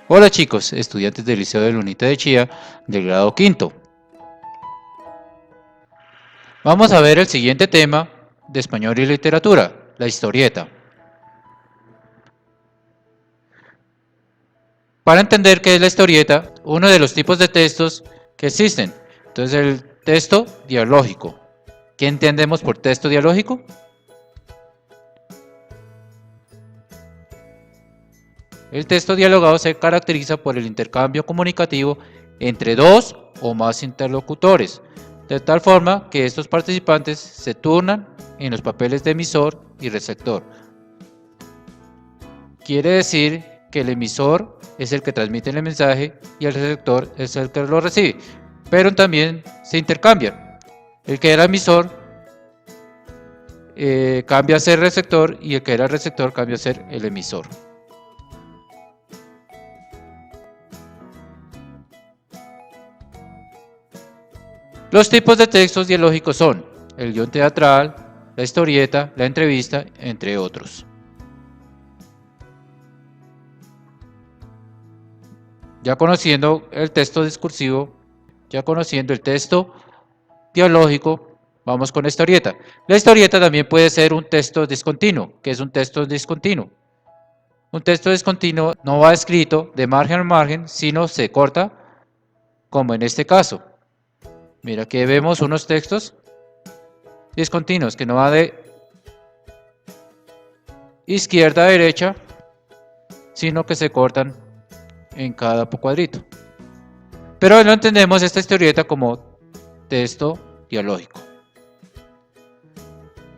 Hola chicos, estudiantes del Liceo de Lunita de Chía, del grado quinto. Vamos a ver el siguiente tema de español y literatura, la historieta. Para entender qué es la historieta, uno de los tipos de textos que existen. Entonces el texto dialógico. ¿Qué entendemos por texto dialógico? El texto dialogado se caracteriza por el intercambio comunicativo entre dos o más interlocutores, de tal forma que estos participantes se turnan en los papeles de emisor y receptor. Quiere decir que el emisor es el que transmite el mensaje y el receptor es el que lo recibe, pero también se intercambian. El que era emisor cambia a ser receptor y el que era receptor cambia a ser el emisor. Los tipos de textos dialógicos son el guión teatral, la historieta, la entrevista, entre otros. Ya conociendo el texto discursivo, ya conociendo el texto dialógico, vamos con la historieta. La historieta también puede ser un texto discontinuo. ¿Qué es un texto discontinuo? Un texto discontinuo no va escrito de margen a margen, sino se corta, como en este caso. Mira, que vemos unos textos discontinuos que no va de izquierda a derecha, sino que se cortan en cada cuadrito. Pero no entendemos esta historieta como texto dialógico.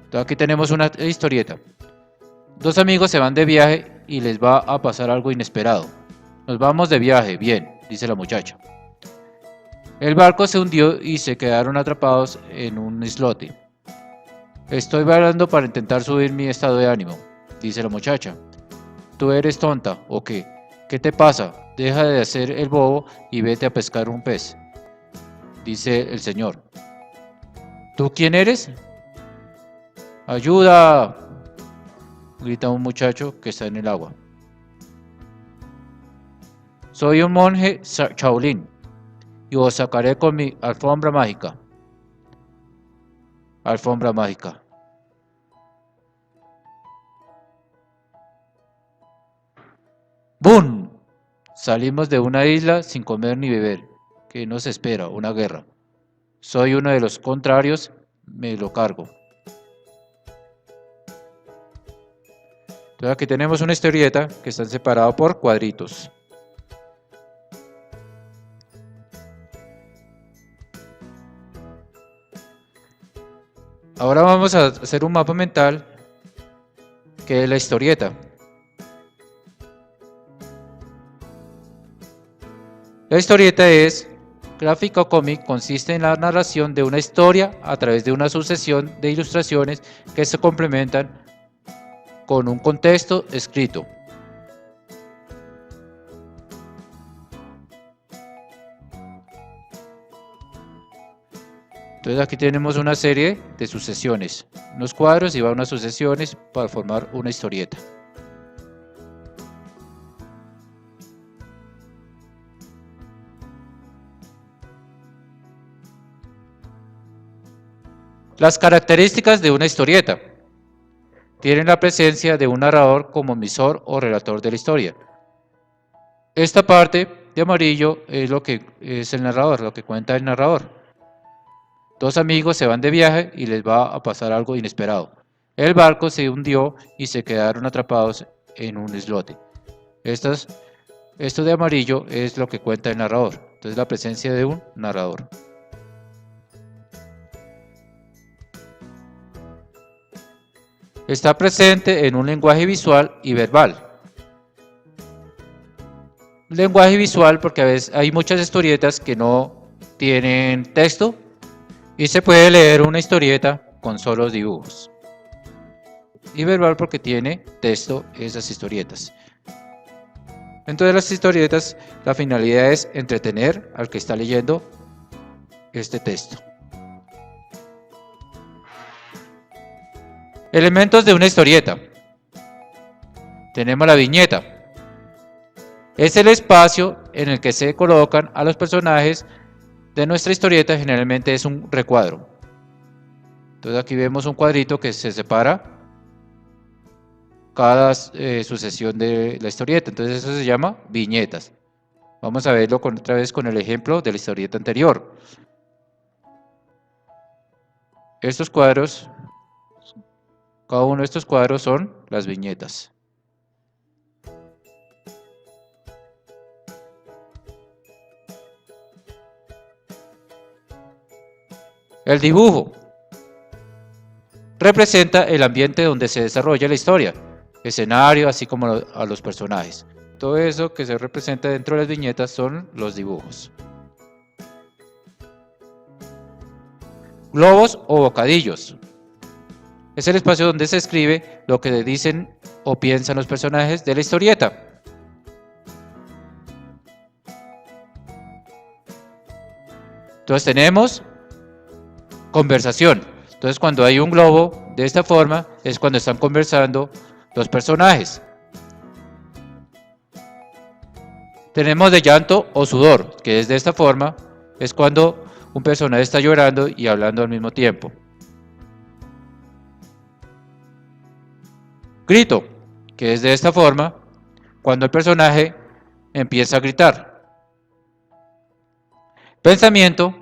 Entonces aquí tenemos una historieta. Dos amigos se van de viaje y les va a pasar algo inesperado. Nos vamos de viaje, bien, dice la muchacha. El barco se hundió y se quedaron atrapados en un islote. Estoy bailando para intentar subir mi estado de ánimo, dice la muchacha. ¿Tú eres tonta o qué? ¿Qué te pasa? Deja de hacer el bobo y vete a pescar un pez, dice el señor. ¿Tú quién eres? ¡Ayuda!, grita un muchacho que está en el agua. Soy un monje Shaolin y os sacaré con mi alfombra mágica. Alfombra mágica. ¡Bum! Salimos de una isla sin comer ni beber. ¿Qué nos espera? Una guerra. Soy uno de los contrarios, me lo cargo. Entonces aquí tenemos una historieta que están separados por cuadritos. Ahora vamos a hacer un mapa mental que es la historieta. La historieta es gráfica o cómic, consiste en la narración de una historia a través de una sucesión de ilustraciones que se complementan con un contexto escrito. Entonces aquí tenemos una serie de sucesiones, unos cuadros y va unas sucesiones para formar una historieta. Las características de una historieta. Tienen la presencia de un narrador como emisor o relator de la historia. Esta parte de amarillo es lo que es el narrador, lo que cuenta el narrador. Dos amigos se van de viaje y les va a pasar algo inesperado. El barco se hundió y se quedaron atrapados en un islote. Esto de amarillo es lo que cuenta el narrador. Entonces la presencia de un narrador. Está presente en un lenguaje visual y verbal. Lenguaje visual porque a veces hay muchas historietas que no tienen texto y se puede leer una historieta con solos dibujos. Y verbal porque tiene texto esas historietas. Entonces las historietas, la finalidad es entretener al que está leyendo este texto. Elementos de una historieta. Tenemos la viñeta. Es el espacio en el que se colocan a los personajes de nuestra historieta, generalmente es un recuadro. Entonces aquí vemos un cuadrito que se separa cada sucesión de la historieta, entonces eso se llama viñetas. Vamos a verlo otra vez con el ejemplo de la historieta anterior. Estos cuadros, cada uno de estos cuadros son las viñetas. El dibujo representa el ambiente donde se desarrolla la historia, escenario, así como a los personajes. Todo eso que se representa dentro de las viñetas son los dibujos. Globos o bocadillos. Es el espacio donde se escribe lo que dicen o piensan los personajes de la historieta. Entonces tenemos conversación. Entonces cuando hay un globo de esta forma es cuando están conversando los personajes. Tenemos de llanto o sudor, que es de esta forma, es cuando un personaje está llorando y hablando al mismo tiempo. Grito, que es de esta forma, cuando el personaje empieza a gritar. Pensamiento,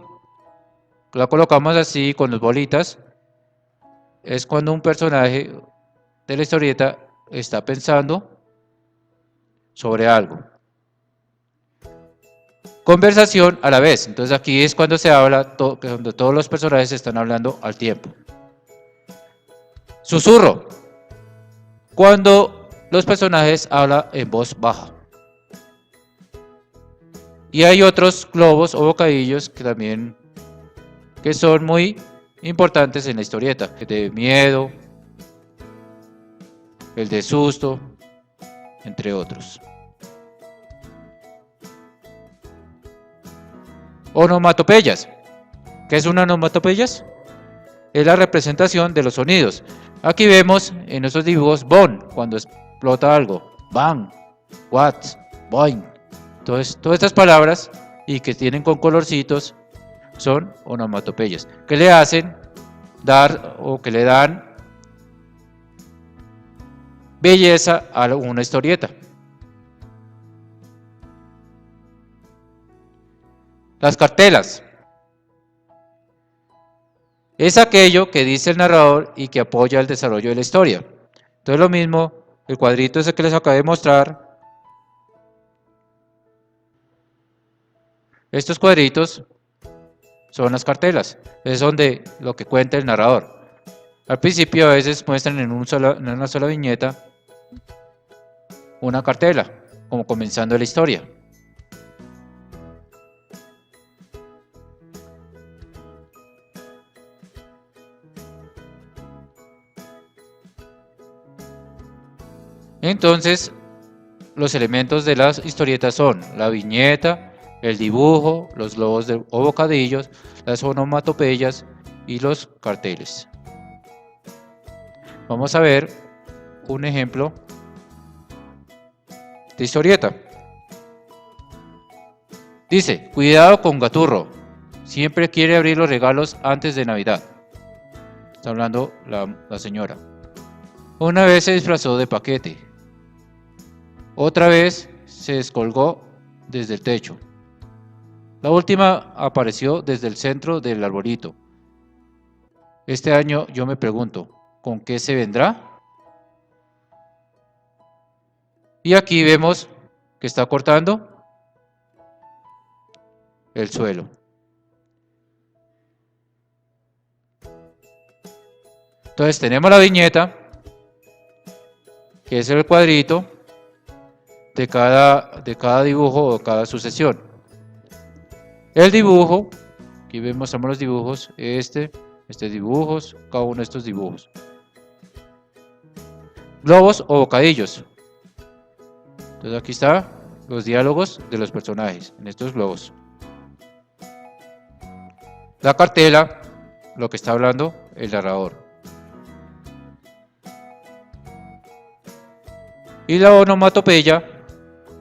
la colocamos así con las bolitas, es cuando un personaje de la historieta está pensando sobre algo. Conversación a la vez, entonces aquí es cuando se habla, cuando todos los personajes están hablando al tiempo. Susurro, cuando los personajes hablan en voz baja. Y hay otros globos o bocadillos que también son muy importantes en la historieta, el de miedo, el de susto, entre otros. Onomatopeyas. ¿Qué es una onomatopeyas? Es la representación de los sonidos. Aquí vemos en estos dibujos bon, cuando explota algo, bang, what, boing. Entonces, todas estas palabras y que tienen con colorcitos son onomatopeyas, que le hacen dar o que le dan belleza a una historieta. Las cartelas. Es aquello que dice el narrador y que apoya el desarrollo de la historia. Entonces lo mismo, el cuadrito ese que les acabo de mostrar. Estos cuadritos son las cartelas. Es donde lo que cuenta el narrador. Al principio a veces muestran en una sola viñeta una cartela, como comenzando la historia. Entonces, los elementos de las historietas son la viñeta, el dibujo, los globos o bocadillos, las onomatopeyas y los carteles. Vamos a ver un ejemplo de historieta. Dice, cuidado con Gaturro, siempre quiere abrir los regalos antes de Navidad. Está hablando la señora. Una vez se disfrazó de paquete. Otra vez se descolgó desde el techo. La última apareció desde el centro del arbolito. Este año yo me pregunto, ¿con qué se vendrá? Y aquí vemos que está cortando el suelo. Entonces tenemos la viñeta, que es el cuadrito de cada dibujo o cada sucesión. El dibujo, aquí mostramos los dibujos, dibujos, cada uno de estos dibujos. Globos o bocadillos. Entonces aquí están los diálogos de los personajes en estos globos. La cartela, lo que está hablando el narrador. Y la onomatopeya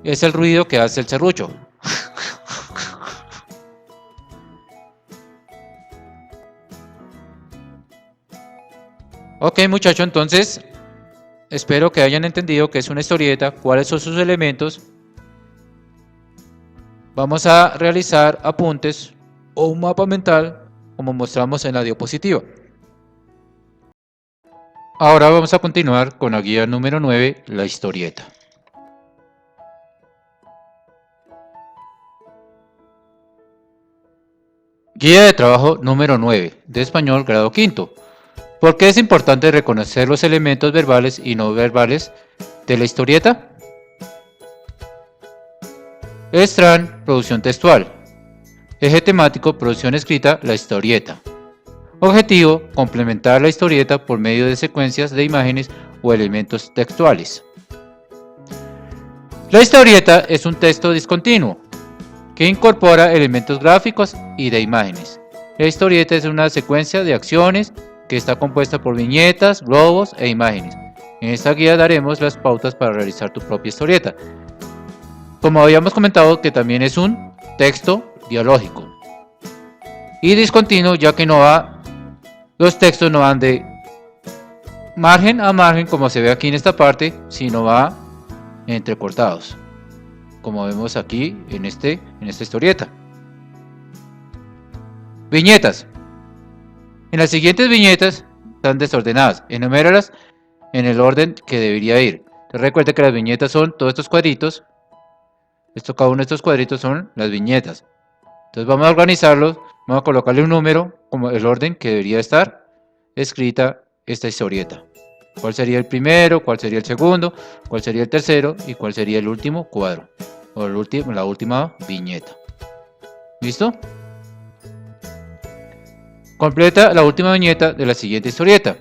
es el ruido que hace el serrucho. Ok, muchachos, entonces espero que hayan entendido qué es una historieta, cuáles son sus elementos. Vamos a realizar apuntes o un mapa mental como mostramos en la diapositiva. Ahora vamos a continuar con la guía número 9, la historieta. Guía de trabajo número 9, de español grado quinto. ¿Por qué es importante reconocer los elementos verbales y no verbales de la historieta? Estran, producción textual. Eje temático, producción escrita, la historieta. Objetivo, complementar la historieta por medio de secuencias de imágenes o elementos textuales. La historieta es un texto discontinuo que incorpora elementos gráficos y de imágenes. La historieta es una secuencia de acciones que está compuesta por viñetas, globos e imágenes. En esta guía daremos las pautas para realizar tu propia historieta. Como habíamos comentado, que también es un texto dialógico y discontinuo, ya que los textos no van de margen a margen como se ve aquí en esta parte, sino va entrecortados, como vemos aquí en esta historieta. Viñetas. En las siguientes viñetas están desordenadas. Enuméralas en el orden que debería ir. Recuerda que las viñetas son todos estos cuadritos. Cada uno de estos cuadritos son las viñetas. Entonces vamos a organizarlos. Vamos a colocarle un número como el orden que debería estar escrita esta historieta. ¿Cuál sería el primero? ¿Cuál sería el segundo? ¿Cuál sería el tercero? ¿Y cuál sería el último cuadro? O la última viñeta. ¿Listo? Completa la última viñeta de la siguiente historieta.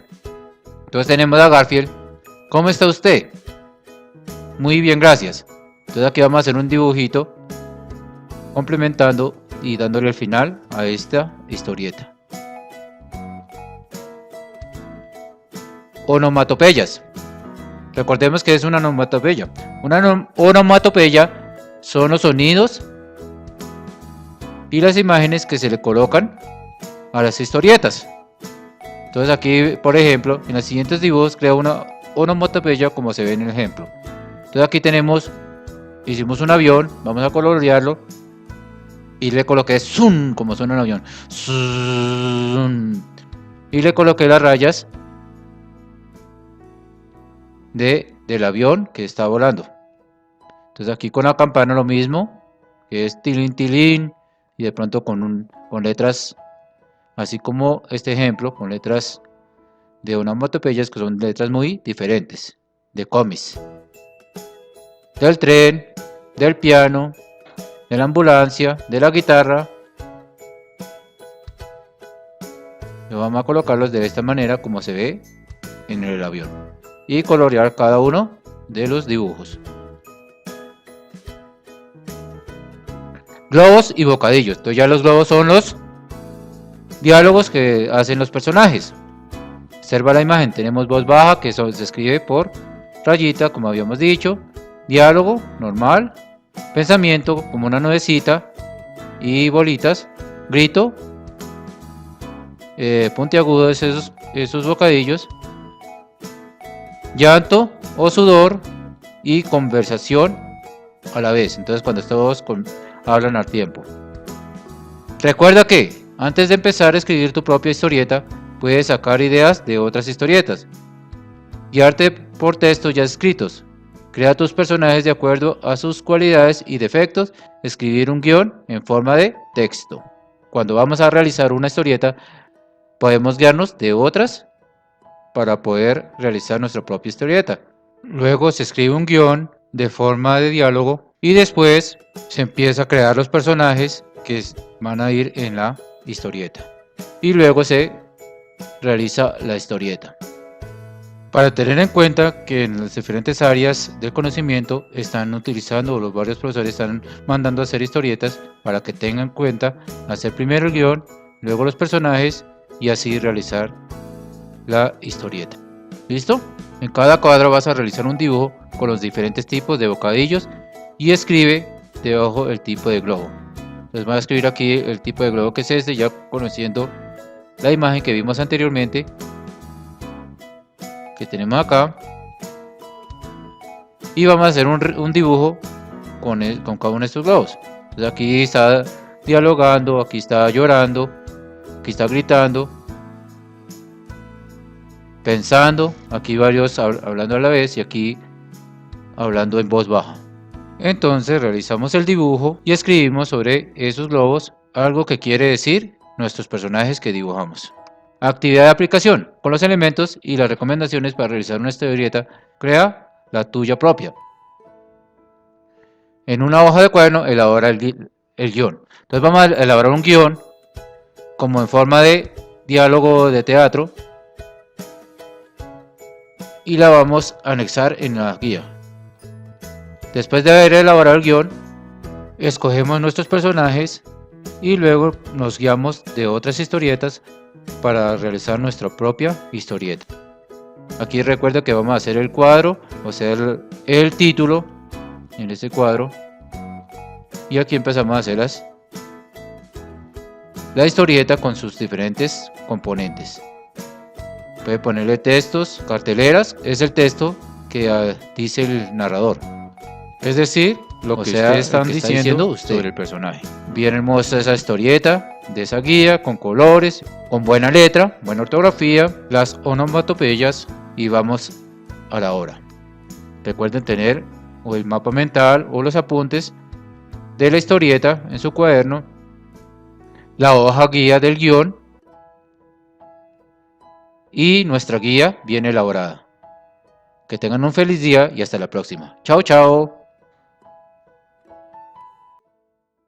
Entonces tenemos a Garfield. ¿Cómo está usted? Muy bien, gracias. Entonces aquí vamos a hacer un dibujito complementando y dándole el final a esta historieta. Onomatopeyas. Recordemos que es una onomatopeya. Una onomatopeya son los sonidos y las imágenes que se le colocan a las historietas. Entonces aquí, por ejemplo, en los siguientes dibujos crea una onomatopeya como se ve en el ejemplo. Entonces aquí hicimos un avión, vamos a colorearlo y le coloqué zoom, como suena un avión, zoom, y le coloqué las rayas del avión que está volando. Entonces aquí con la campana lo mismo, que es tilín tilín, y de pronto con letras, así como este ejemplo, con letras de onomatopeyas que son letras muy diferentes, de cómics, del tren, del piano, de la ambulancia, de la guitarra. Y vamos a colocarlos de esta manera como se ve en el avión y colorear cada uno de los dibujos. Globos y bocadillos. Entonces ya los globos son los diálogos que hacen los personajes. Observa la imagen, tenemos voz baja que se escribe por rayita, como habíamos dicho, diálogo normal, pensamiento como una nubecita y bolitas, grito, puntiagudo esos bocadillos, llanto o sudor y conversación a la vez. Entonces cuando todos hablan al tiempo. Recuerda que antes de empezar a escribir tu propia historieta, puedes sacar ideas de otras historietas, guiarte por textos ya escritos, crea tus personajes de acuerdo a sus cualidades y defectos, escribir un guión en forma de texto. Cuando vamos a realizar una historieta, podemos guiarnos de otras para poder realizar nuestra propia historieta. Luego se escribe un guión de forma de diálogo y después se empieza a crear los personajes que van a ir en la historieta. Y luego se realiza la historieta. Para tener en cuenta que en las diferentes áreas del conocimiento están utilizando, o los varios profesores están mandando a hacer historietas, para que tengan en cuenta hacer primero el guión, luego los personajes y así realizar la historieta. ¿Listo? En cada cuadro vas a realizar un dibujo con los diferentes tipos de bocadillos y escribe debajo el tipo de globo. Entonces voy a escribir aquí el tipo de globo que es este, ya conociendo la imagen que vimos anteriormente, que tenemos acá. Y vamos a hacer un dibujo con cada uno de estos globos. Entonces aquí está dialogando, aquí está llorando, aquí está gritando, pensando, aquí varios hablando a la vez y aquí hablando en voz baja. Entonces realizamos el dibujo y escribimos sobre esos globos algo que quiere decir nuestros personajes que dibujamos. Actividad de aplicación. Con los elementos y las recomendaciones para realizar una historieta, crea la tuya propia. En una hoja de cuaderno elabora el guión. Entonces vamos a elaborar un guión como en forma de diálogo de teatro y la vamos a anexar en la guía. Después de haber elaborado el guión, escogemos nuestros personajes y luego nos guiamos de otras historietas para realizar nuestra propia historieta. Aquí recuerda que vamos a hacer el cuadro, o sea el título en este cuadro, y aquí empezamos a hacer la historieta con sus diferentes componentes. Puede ponerle textos, carteleras, es el texto que dice el narrador, es decir, lo que ustedes están diciendo sobre el personaje. Bien hermosa esa historieta de esa guía, con colores, con buena letra, buena ortografía, las onomatopeyas, y vamos a la hora. Recuerden tener o el mapa mental o los apuntes de la historieta en su cuaderno, la hoja guía del guión y nuestra guía bien elaborada. Que tengan un feliz día y hasta la próxima. Chao, chao.